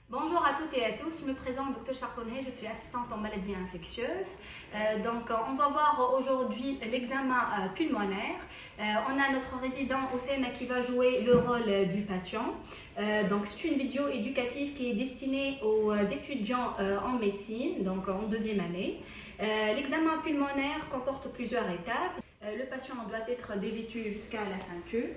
Bonjour à toutes et à tous, je me présente Dr Charponnet, je suis assistante en maladies infectieuses. On va voir aujourd'hui l'examen pulmonaire. On a notre résident Oussema qui va jouer le rôle du patient. C'est une vidéo éducative qui est destinée aux étudiants en médecine, donc en deuxième année. L'examen pulmonaire comporte plusieurs étapes. Le patient doit être dévêtu jusqu'à la ceinture.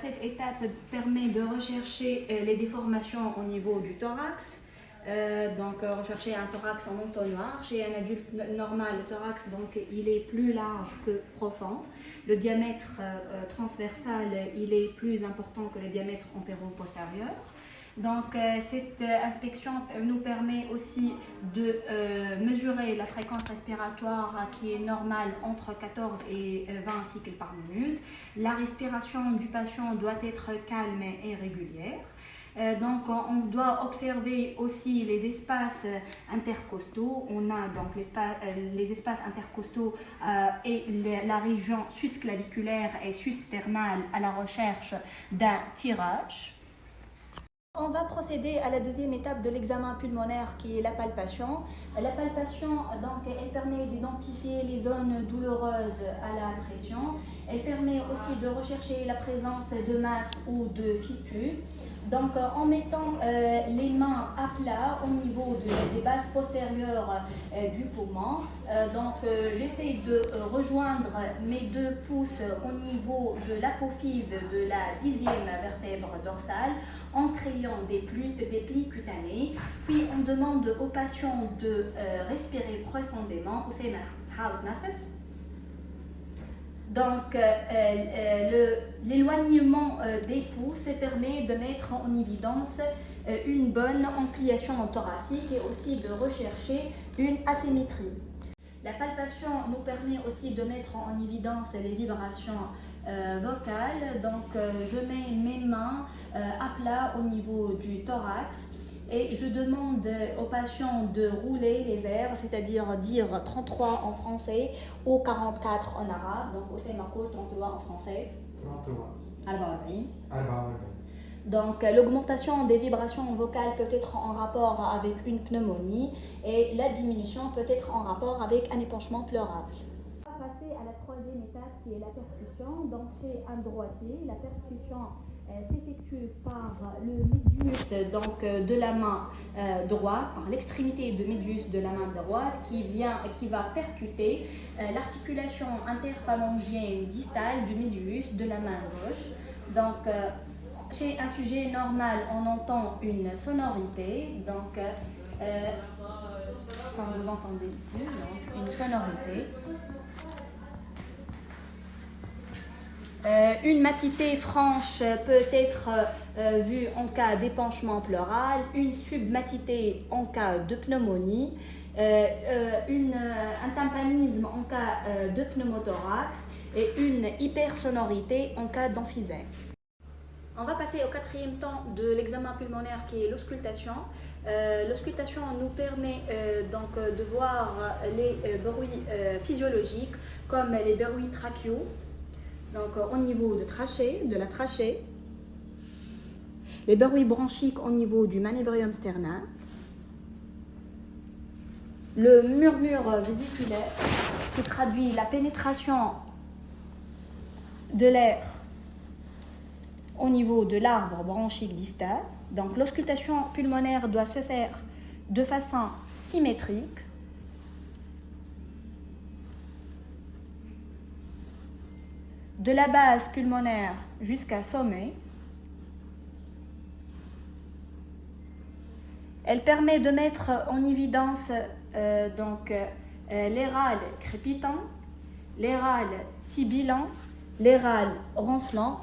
Cette étape permet de rechercher les déformations au niveau du thorax. Rechercher un thorax en entonnoir. Chez un adulte normal, le thorax il est plus large que profond. Le diamètre transversal il est plus important que le diamètre antéro-postérieur. Cette inspection nous permet aussi de mesurer la fréquence respiratoire qui est normale entre 14 et 20 cycles par minute. La respiration du patient doit être calme et régulière. On doit observer aussi les espaces intercostaux. On a donc les espaces intercostaux et la région susclaviculaire et sus-sternale à la recherche d'un tirage. On va procéder à la deuxième étape de l'examen pulmonaire qui est la palpation. La palpation, elle permet d'identifier les zones douloureuses à la pression. Elle permet aussi de rechercher la présence de masse ou de fistules. En mettant les mains à plat au niveau des bases postérieures du poumon, j'essaie de rejoindre mes deux pouces au niveau de l'apophyse de la 10e vertèbre dorsale en créant des plis cutanés. Puis on demande au patient de respirer profondément. L'éloignement des pouces permet de mettre en évidence une bonne ampliation thoracique et aussi de rechercher une asymétrie. La palpation nous permet aussi de mettre en évidence les vibrations vocales. Je mets mes mains à plat au niveau du thorax. Et je demande aux patients de rouler les airs, c'est-à-dire dire 33 en français ou 44 en arabe. Donc, au Sémarco, 33 en français. 33. L'augmentation des vibrations vocales peut être en rapport avec une pneumonie et la diminution peut être en rapport avec un épanchement pleurable. On va passer à la troisième étape qui est la percussion. Chez un droitier, la percussion s'effectue par le médius de la main droite, par l'extrémité de médius de la main droite qui va percuter l'articulation interphalangienne distale du médius de la main gauche. Chez un sujet normal, on entend une sonorité. Comme vous entendez ici, une sonorité. Une matité franche peut être vue en cas d'épanchement pleural, une submatité en cas de pneumonie, un tympanisme en cas de pneumothorax et une hypersonorité en cas d'emphysème. On va passer au quatrième temps de l'examen pulmonaire qui est l'auscultation. L'auscultation nous permet de voir les bruits physiologiques comme les bruits trachéaux. Au niveau de la trachée, les bruits bronchiques au niveau du manubrium sternin, le murmure vésiculaire qui traduit la pénétration de l'air au niveau de l'arbre bronchique distal. L'auscultation pulmonaire doit se faire de façon symétrique. De la base pulmonaire jusqu'à sommet. Elle permet de mettre en évidence les râles crépitants, les râles sibilants, les râles ronflants